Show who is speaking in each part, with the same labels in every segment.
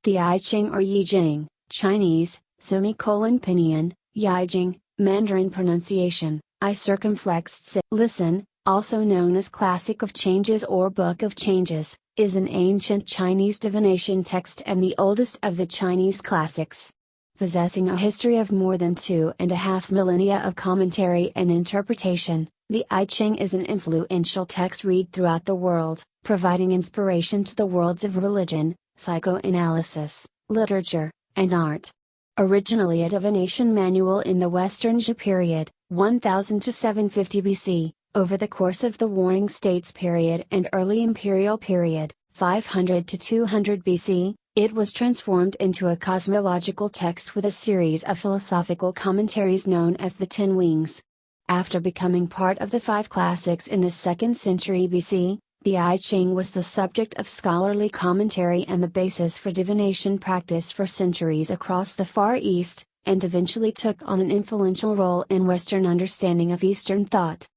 Speaker 1: The I Ching or Yi Jing, Chinese, pinyin, Yi Jing, Mandarin pronunciation, I circumflexed si. Listen, also known as Classic of Changes or Book of Changes, is an ancient Chinese divination text and the oldest of the Chinese classics. Possessing a history of more than 2.5 millennia of commentary and interpretation, the I Ching is an influential text read throughout the world, providing inspiration to the worlds of religion, psychoanalysis, literature, and art. Originally a divination manual in the Western Zhou period, 1000 to 750 BC, over the course of the Warring States period and early imperial period, 500 to 200 BC, it was transformed into a cosmological text with a series of philosophical commentaries known as the Ten Wings. After becoming part of the five classics in the 2nd century BC, the I Ching was the subject of scholarly commentary and the basis for divination practice for centuries across the Far East, and eventually took on an influential role in Western understanding of Eastern thought.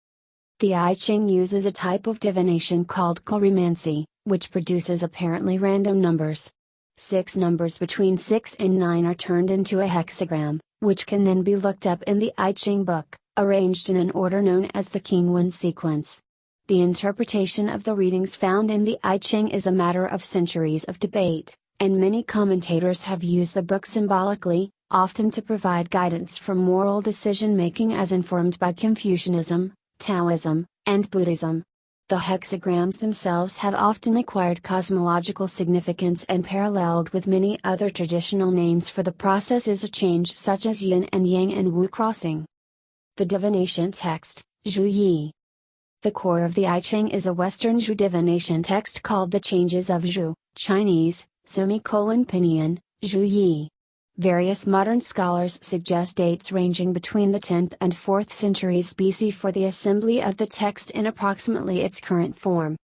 Speaker 1: The I Ching uses a type of divination called cheiromancy, which produces apparently random numbers. 6 numbers between 6 and 9 are turned into a hexagram, which can then be looked up in the I Ching book, arranged in an order known as the Qingwen sequence. The interpretation of the readings found in the I Ching is a matter of centuries of debate, and many commentators have used the book symbolically, often to provide guidance for moral decision-making as informed by Confucianism, Taoism, and Buddhism. The hexagrams themselves have often acquired cosmological significance and paralleled with many other traditional names for the processes of change such as yin and yang and wu crossing. The divination text, Zhu Yi. The core of the I Ching is a Western Zhou divination text called The Changes of Zhou, Chinese, pinyin, Zhu Yi. Various modern scholars suggest dates ranging between the 10th and 4th centuries BC for the assembly of the text in approximately its current form.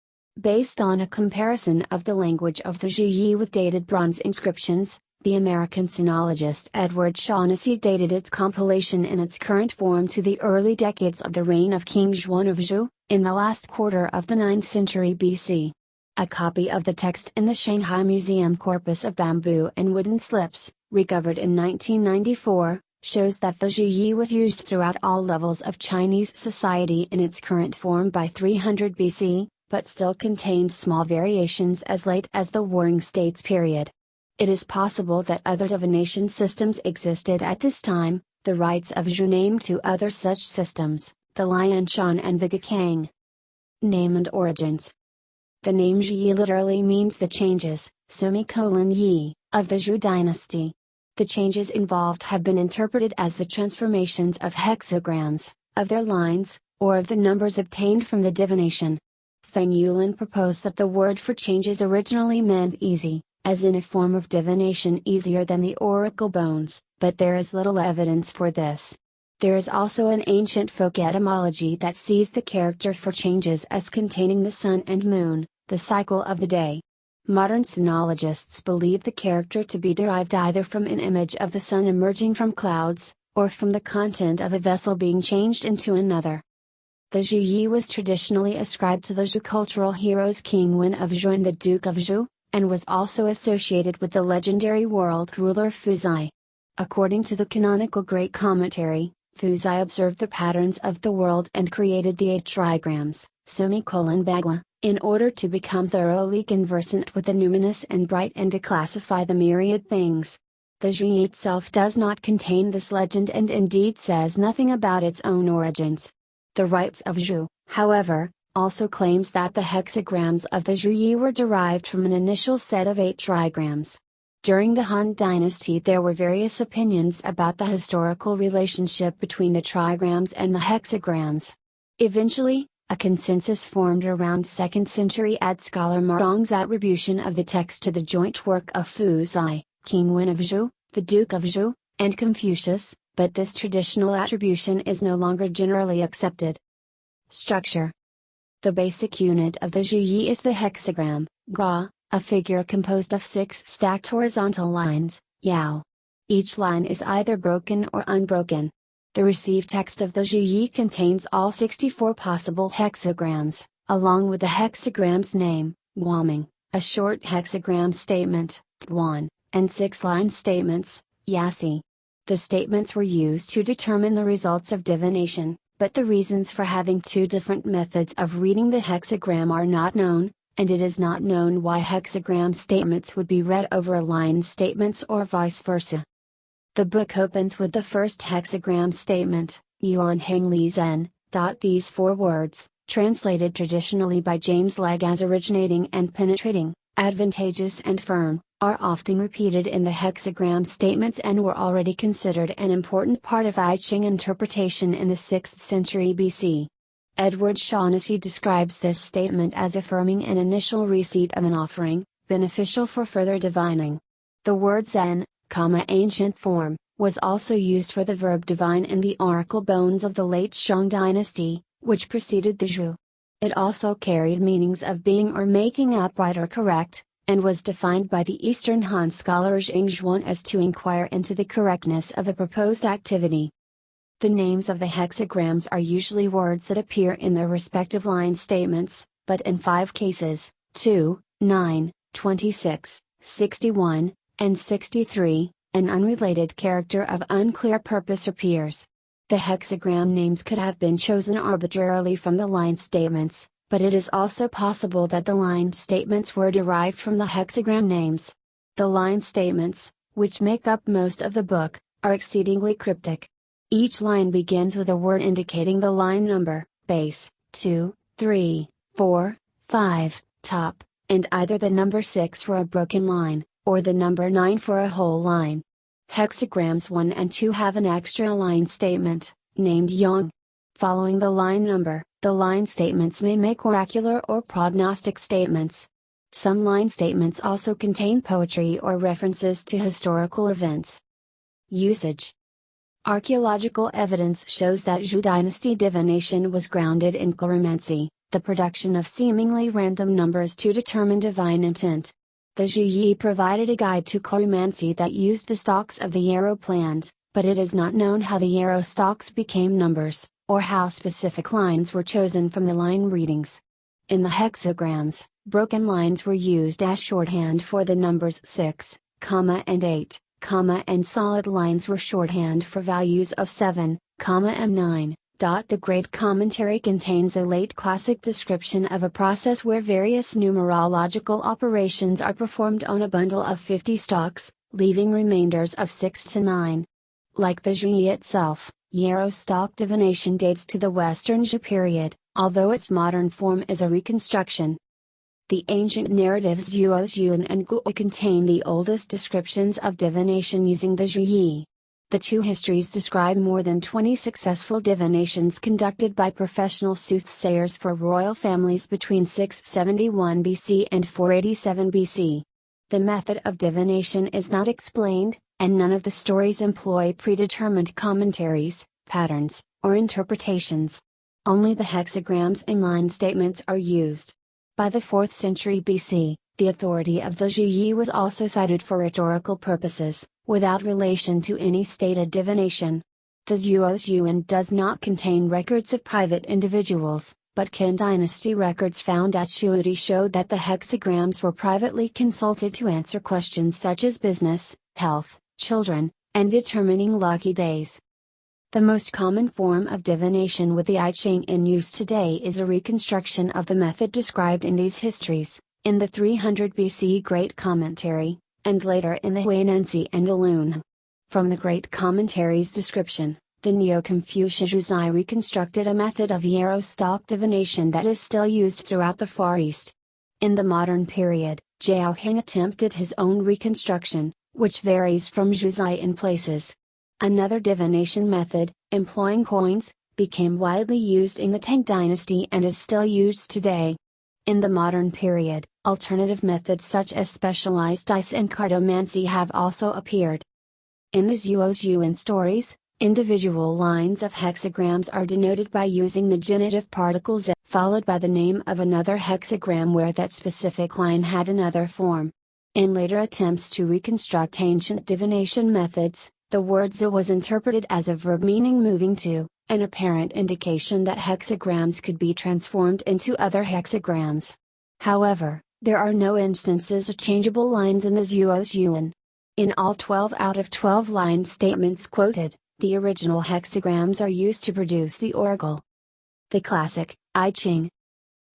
Speaker 1: Based on a comparison of the language of the Zhu Yi with dated bronze inscriptions, the American sinologist Edward Shaughnessy dated its compilation in its current form to the early decades of the reign of King Zhuan of Zhou, in the last quarter of the 9th century BC. A copy of the text in the Shanghai Museum corpus of bamboo and wooden slips, recovered in 1994, shows that the Zhu Yi was used throughout all levels of Chinese society in its current form by 300 BC, but still contained small variations as late as the Warring States period. It is possible that other divination systems existed at this time, the rites of Zhou named to other such systems, the Lianshan and the Gakang. Name and origins. The name Zhu Yi literally means the changes, Yi, of the Zhou dynasty. The changes involved have been interpreted as the transformations of hexagrams, of their lines, or of the numbers obtained from the divination. Feng Yulin proposed that the word for changes originally meant easy, as in a form of divination easier than the oracle bones, but there is little evidence for this. There is also an ancient folk etymology that sees the character for changes as containing the sun and moon, the cycle of the day. Modern sinologists believe the character to be derived either from an image of the sun emerging from clouds, or from the content of a vessel being changed into another. The Zhu Yi was traditionally ascribed to the Zhou cultural heroes King Wen of Zhou and the Duke of Zhou, and was also associated with the legendary world ruler Fuzai. According to the canonical Great Commentary, Fuzai observed the patterns of the world and created the 8 trigrams, Bagua, in order to become thoroughly conversant with the numinous and bright and to classify the myriad things. The Zhu Yi itself does not contain this legend and indeed says nothing about its own origins. The rites of Zhou, however, also claims that the hexagrams of the Zhu Yi were derived from an initial set of 8 trigrams. During the Han Dynasty there were various opinions about the historical relationship between the trigrams and the hexagrams. Eventually, a consensus formed around 2nd century ad scholar Ma Rong's attribution of the text to the joint work of Fuzai, King Wen of Zhou, the Duke of Zhou, and Confucius, but this traditional attribution is no longer generally accepted. Structure. The basic unit of the Zhu Yi is the hexagram, Gra, a figure composed of 6 stacked horizontal lines, Yao. Each line is either broken or unbroken. The received text of the Zhu Yi contains all 64 possible hexagrams, along with the hexagram's name, Guaming, a short hexagram statement, Guan, and 6 line statements, yasi. The statements were used to determine the results of divination, but the reasons for having 2 different methods of reading the hexagram are not known, and it is not known why hexagram statements would be read over line statements or vice versa. The book opens with the first hexagram statement, Yuan Heng Li Zhen. These 4 words, translated traditionally by James Legge as originating and penetrating, advantageous and firm, are often repeated in the hexagram statements and were already considered an important part of I Ching interpretation in the 6th century BC. Edward Shaughnessy describes this statement as affirming an initial receipt of an offering, beneficial for further divining. The word Zen, ancient form, was also used for the verb divine in the oracle bones of the late Shang dynasty, which preceded the Zhou. It also carried meanings of being or making up right or correct, and was defined by the Eastern Han scholar Jing Zhuan as to inquire into the correctness of a proposed activity. The names of the hexagrams are usually words that appear in their respective line statements, but in 5 cases, 2, 9, 26, 61, and 63, an unrelated character of unclear purpose appears. The hexagram names could have been chosen arbitrarily from the line statements, but it is also possible that the line statements were derived from the hexagram names. The line statements, which make up most of the book, are exceedingly cryptic. Each line begins with a word indicating the line number, base, 2, 3, 4, 5, top, and either the number 6 for a broken line, or the number 9 for a whole line. Hexagrams 1 and 2 have an extra line statement, named Yang. Following the line number, the line statements may make oracular or prognostic statements. Some line statements also contain poetry or references to historical events. Usage. Archaeological evidence shows that Zhou dynasty divination was grounded in cheiromancy, the production of seemingly random numbers to determine divine intent. The Zhu Yi provided a guide to cheiromancy that used the stalks of the yarrow plant, but it is not known how the yarrow stalks became numbers, or how specific lines were chosen from the line readings. In the hexagrams, broken lines were used as shorthand for the numbers 6, and 8, and solid lines were shorthand for values of 7, and 9. The Great Commentary contains a late classic description of a process where various numerological operations are performed on a bundle of 50 stalks, leaving remainders of 6 to 9. Like the Zhu Yi itself, yarrow stalk divination dates to the Western Zhou period, although its modern form is a reconstruction. The ancient narratives Zhuozhuan and Guo contain the oldest descriptions of divination using the Zhu Yi. The 2 histories describe more than 20 successful divinations conducted by professional soothsayers for royal families between 671 BC and 487 BC. The method of divination is not explained, and none of the stories employ predetermined commentaries, patterns, or interpretations. Only the hexagrams and line statements are used. By the 4th century BC, the authority of the Zhu Yi was also cited for rhetorical purposes, without relation to any stated divination. The Zhuozhuan does not contain records of private individuals, but Qin dynasty records found at Shuadi show that the hexagrams were privately consulted to answer questions such as business, health, children, and determining lucky days. The most common form of divination with the I Ching in use today is a reconstruction of the method described in these histories, in the 300 BC Great Commentary, and later in the Huinensi and the Lun. From the Great Commentary's description, the Neo-Confucian Zhuzai reconstructed a method of yarrow stalk divination that is still used throughout the Far East. In the modern period, Zhao Heng attempted his own reconstruction, which varies from Zhuzai in places. Another divination method, employing coins, became widely used in the Tang dynasty and is still used today. In the modern period, alternative methods such as specialized dice and cartomancy have also appeared. In the Zhuozhuan stories, individual lines of hexagrams are denoted by using the genitive particle z followed by the name of another hexagram where that specific line had another form. In later attempts to reconstruct ancient divination methods, the word z was interpreted as a verb meaning moving to, an apparent indication that hexagrams could be transformed into other hexagrams. However, there are no instances of changeable lines in the Zhuozhuan. In all 12 out of 12 line statements quoted, the original hexagrams are used to produce the oracle. The classic, I Ching.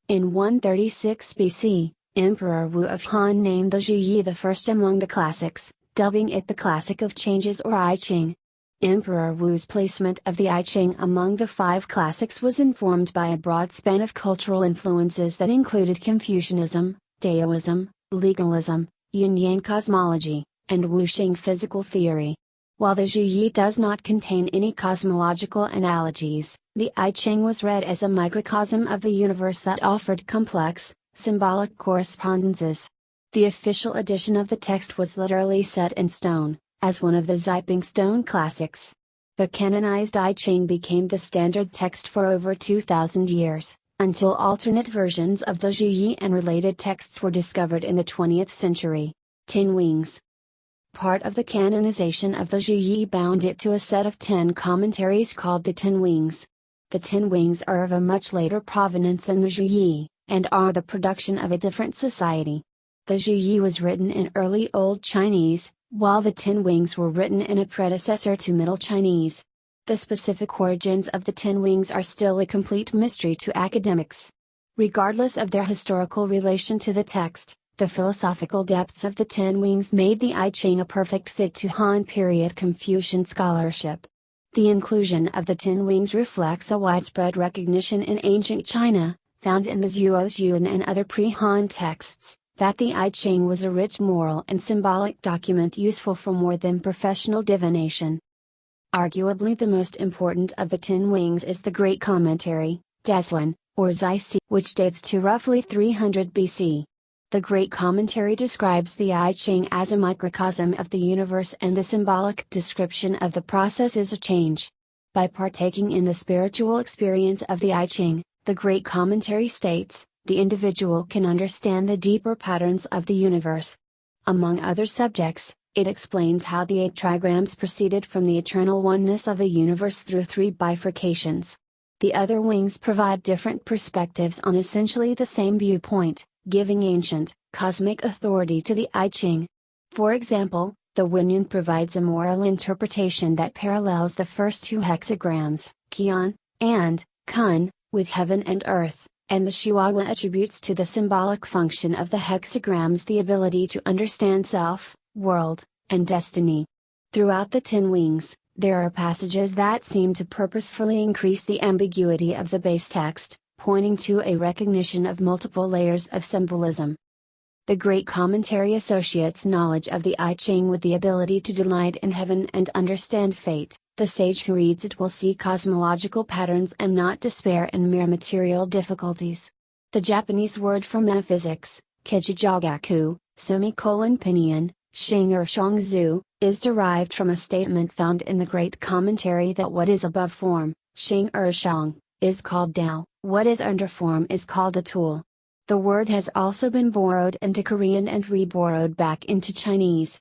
Speaker 1: In 136 BC, Emperor Wu of Han named the Zhuyi the first among the classics, dubbing it the Classic of Changes or I Ching. Emperor Wu's placement of the I Ching among the 5 classics was informed by a broad span of cultural influences that included Confucianism, Taoism, legalism, Yin-Yang cosmology, and Wuxing physical theory. While the Zhuyi does not contain any cosmological analogies, the I Ching was read as a microcosm of the universe that offered complex, symbolic correspondences. The official edition of the text was literally set in stone, as one of the Ziping stone classics. The canonized I Ching became the standard text for over 2,000 years, until alternate versions of the Zhuyi and related texts were discovered in the 20th century. 10 Wings. Part of the canonization of the Zhuyi bound it to a set of 10 commentaries called the 10 Wings. The 10 Wings are of a much later provenance than the Zhuyi, and are the production of a different society. The Zhuyi was written in early Old Chinese, while the 10 Wings were written in a predecessor to Middle Chinese. The specific origins of the 10 Wings are still a complete mystery to academics. Regardless of their historical relation to the text, the philosophical depth of the 10 Wings made the I Ching a perfect fit to Han period Confucian scholarship. The inclusion of the 10 Wings reflects a widespread recognition in ancient China, found in the Zhuoxuan and other pre-Han texts, that the I Ching was a rich moral and symbolic document useful for more than professional divination. Arguably the most important of the 10 Wings is the Great Commentary, Deslin, or Zisi, which dates to roughly 300 BC. The Great Commentary describes the I Ching as a microcosm of the universe and a symbolic description of the processes of change. By partaking in the spiritual experience of the I Ching, the Great Commentary states, the individual can understand the deeper patterns of the universe. Among other subjects, it explains how the 8 trigrams proceeded from the eternal oneness of the universe through 3 bifurcations. The other wings provide different perspectives on essentially the same viewpoint, giving ancient, cosmic authority to the I Ching. For example, the Winyan provides a moral interpretation that parallels the first 2 hexagrams, Qian and Kun, with heaven and earth. And the Shuawa attributes to the symbolic function of the hexagrams the ability to understand self, world, and destiny. Throughout the 10 Wings, there are passages that seem to purposefully increase the ambiguity of the base text, pointing to a recognition of multiple layers of symbolism. The Great Commentary associates knowledge of the I Ching with the ability to delight in heaven and understand fate. The sage who reads it will see cosmological patterns and not despair in mere material difficulties. The Japanese word for metaphysics, Kijijagaku, Pinyin, Xing or Shangzu, is derived from a statement found in the Great Commentary that what is above form, Xing or Shang, is called Tao, what is under form is called a tool. The word has also been borrowed into Korean and re-borrowed back into Chinese.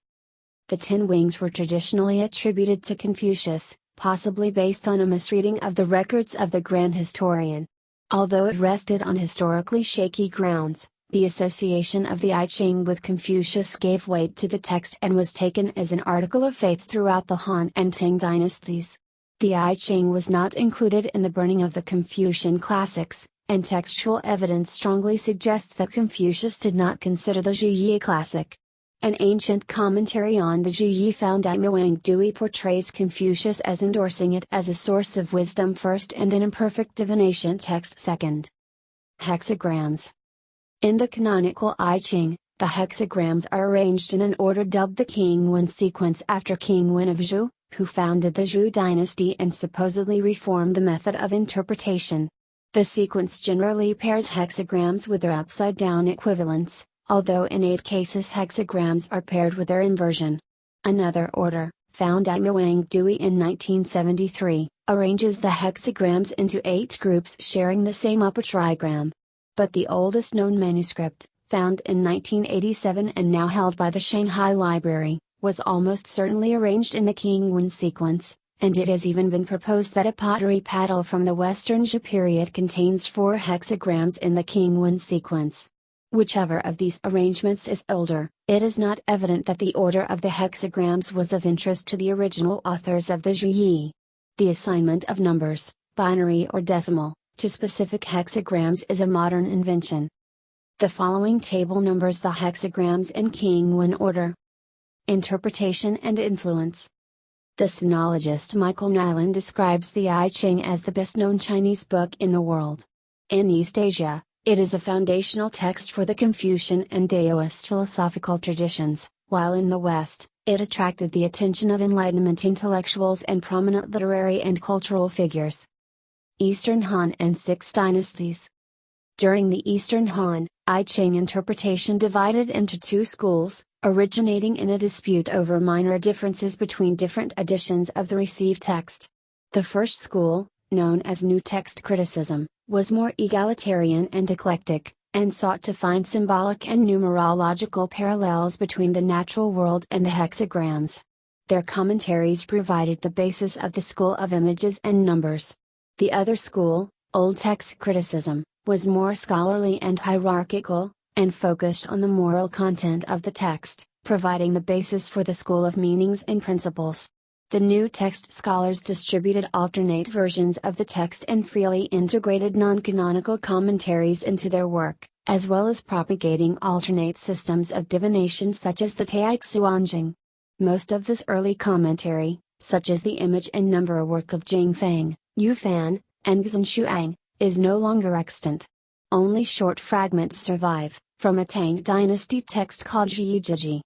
Speaker 1: The 10 Wings were traditionally attributed to Confucius, possibly based on a misreading of the records of the Grand Historian. Although it rested on historically shaky grounds, the association of the I Ching with Confucius gave weight to the text and was taken as an article of faith throughout the Han and Tang dynasties. The I Ching was not included in the burning of the Confucian classics, and textual evidence strongly suggests that Confucius did not consider the Zhuyi a classic. An ancient commentary on the Zhuyi found at Muang Dui portrays Confucius as endorsing it as a source of wisdom first and an imperfect divination text second. Hexagrams. In the canonical I Ching, the hexagrams are arranged in an order dubbed the King Wen sequence after King Wen of Zhou, who founded the Zhou dynasty and supposedly reformed the method of interpretation. The sequence generally pairs hexagrams with their upside-down equivalents, although in 8 cases hexagrams are paired with their inversion. Another order, found at Muang Dui in 1973, arranges the hexagrams into 8 groups sharing the same upper trigram. But the oldest known manuscript, found in 1987 and now held by the Shanghai Library, was almost certainly arranged in the King Wen sequence, and it has even been proposed that a pottery paddle from the Western Zhou period contains 4 hexagrams in the King Wen sequence. Whichever of these arrangements is older, it is not evident that the order of the hexagrams was of interest to the original authors of the Zhuyi. The assignment of numbers, binary or decimal, to specific hexagrams is a modern invention. The following table numbers the hexagrams in Qingwen order. Interpretation and influence. The sinologist Michael Nyland describes the I Ching as the best-known Chinese book in the world. In East Asia, it is a foundational text for the Confucian and Daoist philosophical traditions, while in the West, it attracted the attention of Enlightenment intellectuals and prominent literary and cultural figures. Eastern Han and Six Dynasties. During the Eastern Han, I Ching interpretation divided into two schools, originating in a dispute over minor differences between different editions of the received text. The first school, known as New Text Criticism, was more egalitarian and eclectic, and sought to find symbolic and numerological parallels between the natural world and the hexagrams. Their commentaries provided the basis of the school of images and numbers. The other school, Old Text Criticism, was more scholarly and hierarchical, and focused on the moral content of the text, providing the basis for the school of meanings and principles. The New Text scholars distributed alternate versions of the text and freely integrated non-canonical commentaries into their work, as well as propagating alternate systems of divination such as the Taixuanjing. Most of this early commentary, such as the image and number work of Jing Feng, Yu Fan, and Xuan, is no longer extant. Only short fragments survive, from a Tang dynasty text called Zhiyiji.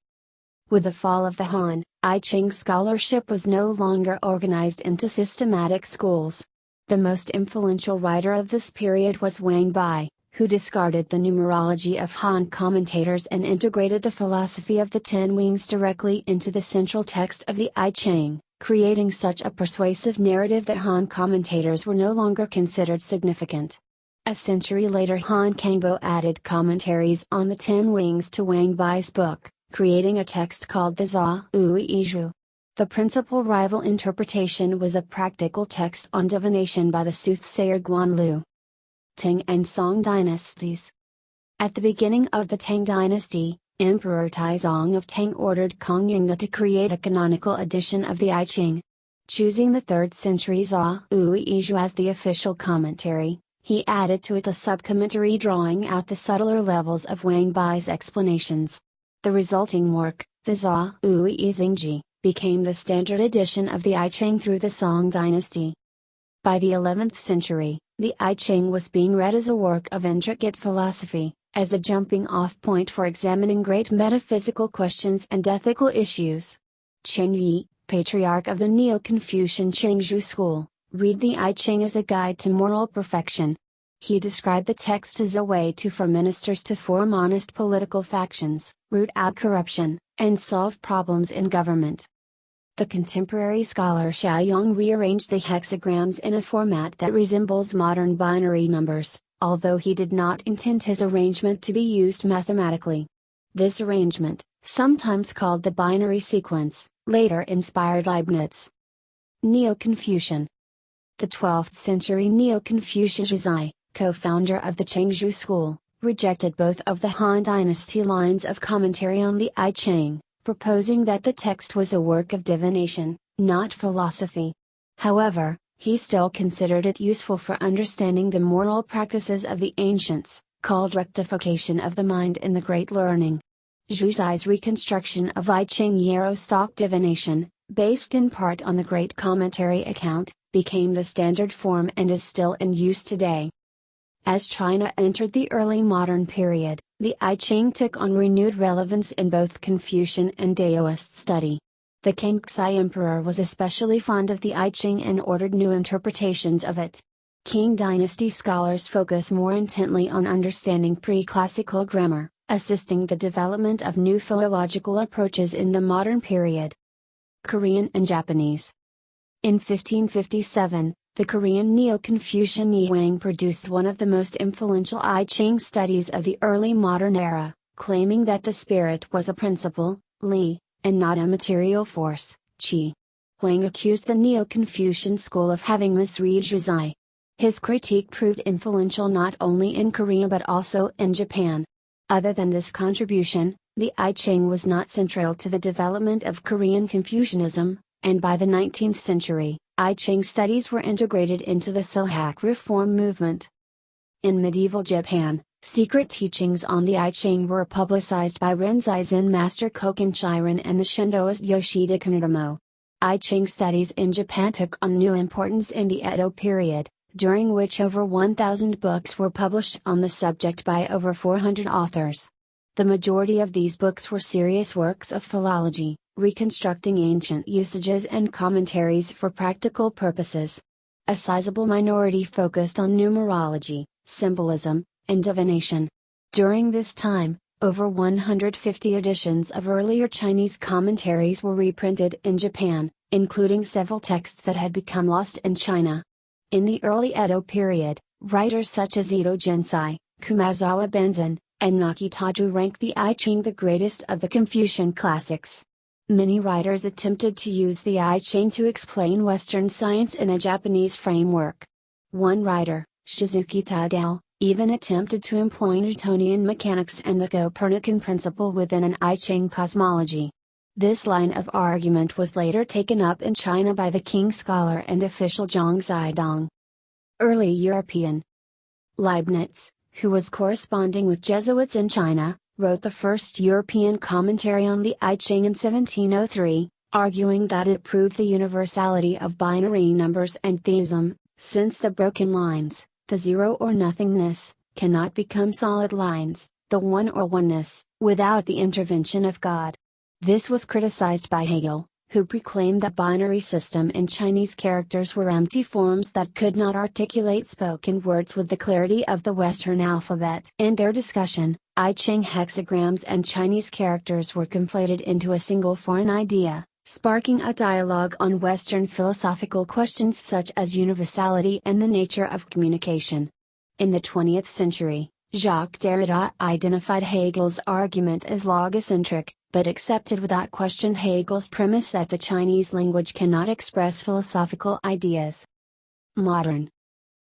Speaker 1: With the fall of the Han, I Ching scholarship was no longer organized into systematic schools. The most influential writer of this period was Wang Bai, who discarded the numerology of Han commentators and integrated the philosophy of the Ten Wings directly into the central text of the I Ching, creating such a persuasive narrative that Han commentators were no longer considered significant. A century later, Han Kangbo added commentaries on the Ten Wings to Wang Bai's book, creating a text called the Zha Ui Izhu. The principal rival interpretation was a practical text on divination by the soothsayer Guanlu. Tang and Song dynasties. At the beginning of the Tang dynasty, Emperor Taizong of Tang ordered Kong Yingde to create a canonical edition of the I Ching. Choosing the 3rd century Zha Ui Izhu as the official commentary, he added to it a subcommentary drawing out the subtler levels of Wang Bai's explanations. The resulting work, the Zha Ui Izingji, became the standard edition of the I Ching through the Song dynasty. By the 11th century, the I Ching was being read as a work of intricate philosophy, as a jumping-off point for examining great metaphysical questions and ethical issues. Cheng Yi, patriarch of the Neo-Confucian Chengzhou school, read the I Ching as a guide to moral perfection. He described the text as a way for ministers to form honest political factions, root out corruption, and solve problems in government. The contemporary scholar Xiaoyong rearranged the hexagrams in a format that resembles modern binary numbers, although he did not intend his arrangement to be used mathematically. This arrangement, sometimes called the binary sequence, later inspired Leibniz. Neo-Confucian. The 12th century Neo-Confucian Zhuzai, co-founder of the Chengzhou school, rejected both of the Han dynasty lines of commentary on the I Ching, proposing that the text was a work of divination, not philosophy. However, he still considered it useful for understanding the moral practices of the ancients, called rectification of the mind in the Great Learning. Zhuzai's reconstruction of I Ching Yarrow stock divination, based in part on the Great Commentary account, became the standard form and is still in use today. As China entered the early modern period, the I Ching took on renewed relevance in both Confucian and Daoist study. The Kangxi Emperor was especially fond of the I Ching and ordered new interpretations of it. Qing dynasty scholars focus more intently on understanding pre-classical grammar, assisting the development of new philological approaches in the modern period. Korean and Japanese. In 1557, the Korean Neo-Confucian Yi Wang produced one of the most influential I Ching studies of the early modern era, claiming that the spirit was a principle, Li, and not a material force, Qi. Wang accused the Neo-Confucian school of having misread Zhuzai. His critique proved influential not only in Korea but also in Japan. Other than this contribution, the I Ching was not central to the development of Korean Confucianism, and by the 19th century, I Ching studies were integrated into the Silhak reform movement. In medieval Japan, secret teachings on the I Ching were publicized by Rinzai Zen master Koken Shiren and the Shindoist Yoshida Kanedamo. I Ching studies in Japan took on new importance in the Edo period, during which over 1,000 books were published on the subject by over 400 authors. The majority of these books were serious works of philology, reconstructing ancient usages and commentaries for practical purposes. A sizable minority focused on numerology, symbolism, and divination. During this time, over 150 editions of earlier Chinese commentaries were reprinted in Japan, including several texts that had become lost in China. In the early Edo period, writers such as Ito Jinsai, Kumazawa Benzan, and Nakitaju rank the I Ching the greatest of the Confucian classics. Many writers attempted to use the I Ching to explain Western science in a Japanese framework. One writer, Shizuki Tadao, even attempted to employ Newtonian mechanics and the Copernican principle within an I Ching cosmology. This line of argument was later taken up in China by the King scholar and official Zhang Zidong. Early European Leibniz, who was corresponding with Jesuits in China, wrote the first European commentary on the I Ching in 1703, arguing that it proved the universality of binary numbers and theism, since the broken lines, the zero or nothingness, cannot become solid lines, the one or oneness, without the intervention of God. This was criticized by Hegel, who proclaimed that binary system in Chinese characters were empty forms that could not articulate spoken words with the clarity of the Western alphabet. In their discussion, I Ching hexagrams and Chinese characters were conflated into a single foreign idea, sparking a dialogue on Western philosophical questions such as universality and the nature of communication. In the 20th century, Jacques Derrida identified Hegel's argument as logocentric, but accepted without question Hegel's premise that the Chinese language cannot express philosophical ideas. Modern.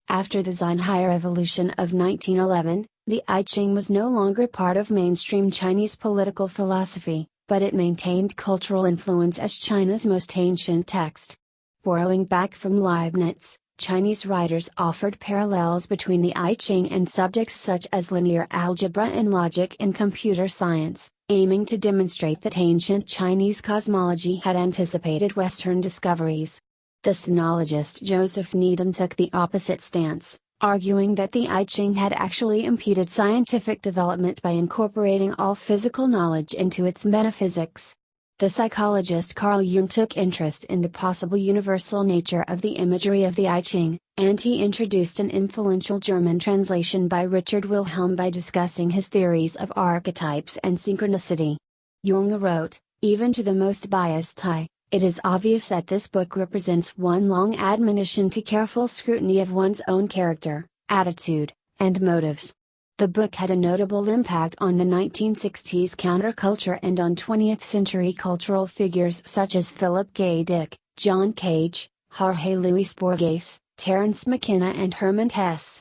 Speaker 1: After the Xinhai Revolution of 1911, the I Ching was no longer part of mainstream Chinese political philosophy, but it maintained cultural influence as China's most ancient text. Borrowing back from Leibniz, Chinese writers offered parallels between the I Ching and subjects such as linear algebra and logic in computer science, aiming to demonstrate that ancient Chinese cosmology had anticipated Western discoveries. The sinologist Joseph Needham took the opposite stance, arguing that the I Ching had actually impeded scientific development by incorporating all physical knowledge into its metaphysics. The psychologist Carl Jung took interest in the possible universal nature of the imagery of the I Ching, and he introduced an influential German translation by Richard Wilhelm by discussing his theories of archetypes and synchronicity. Jung wrote, "Even to the most biased eye, it is obvious that this book represents one long admonition to careful scrutiny of one's own character, attitude, and motives." The book had a notable impact on the 1960s counterculture and on 20th century cultural figures such as Philip K. Dick, John Cage, Jorge Luis Borges, Terence McKenna and Hermann Hesse.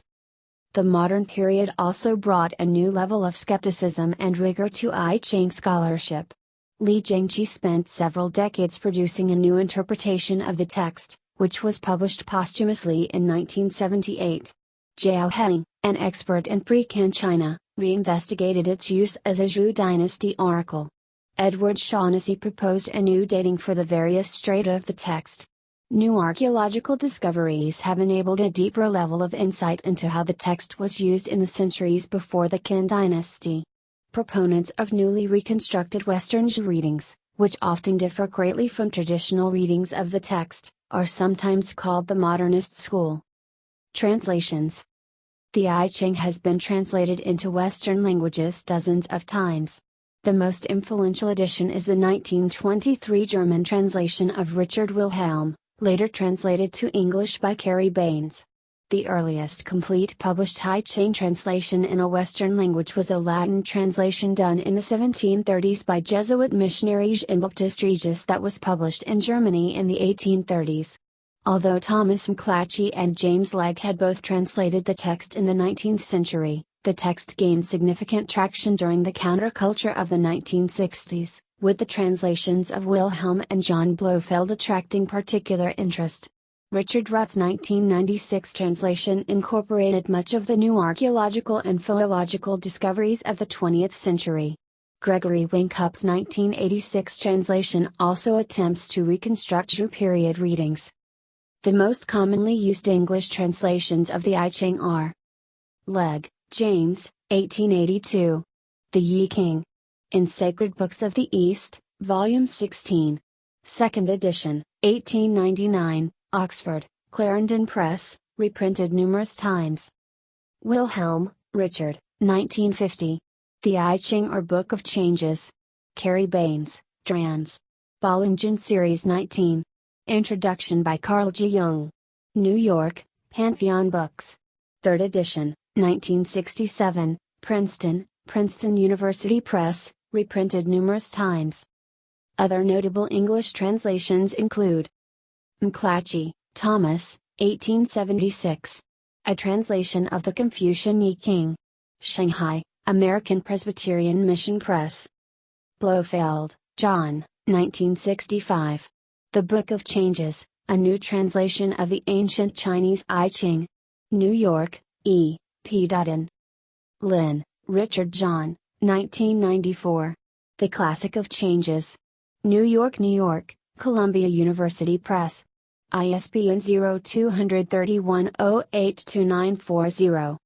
Speaker 1: The modern period also brought a new level of skepticism and rigor to I Ching scholarship. Li Jingqi spent several decades producing a new interpretation of the text, which was published posthumously in 1978. Zhao Heng, an expert in pre-Qin China, reinvestigated its use as a Zhou dynasty oracle. Edward Shaughnessy proposed a new dating for the various strata of the text. New archaeological discoveries have enabled a deeper level of insight into how the text was used in the centuries before the Qin dynasty. Proponents of newly reconstructed Western Zhou readings, which often differ greatly from traditional readings of the text, are sometimes called the modernist school. Translations. The I Ching has been translated into Western languages dozens of times. The most influential edition is the 1923 German translation of Richard Wilhelm, later translated to English by Carrie Baines. The earliest complete published I Ching translation in a Western language was a Latin translation done in the 1730s by Jesuit missionary Jean-Baptiste Regis that was published in Germany in the 1830s. Although Thomas McClatchy and James Legge had both translated the text in the 19th century, The text gained significant traction during the counterculture of the 1960s, with the translations of Wilhelm and John Blofeld attracting particular interest. Richard Rutt's 1996 translation incorporated much of the new archaeological and philological discoveries of the 20th century. Gregory Winkup's 1986 translation also attempts to reconstruct Zhou period readings. The most commonly used English translations of the I Ching are Legge, James, 1882. The Yi King. In Sacred Books of the East, Volume 16. Second edition, 1899, Oxford, Clarendon Press, reprinted numerous times. Wilhelm, Richard, 1950. The I Ching or Book of Changes. Cary Baines, Drans. Bollingen Series 19. Introduction by Carl G. Jung. New York, Pantheon Books. Third edition, 1967, Princeton, Princeton University Press, reprinted numerous times. Other notable English translations include McClatchy, Thomas, 1876. A translation of the Confucian Yi King. Shanghai, American Presbyterian Mission Press. Blofeld, John, 1965. The Book of Changes, a new translation of the ancient Chinese I Ching. New York, E. P. Dutton. Lynn, Richard John, 1994. The Classic of Changes. New York, New York, Columbia University Press. ISBN 0231082940.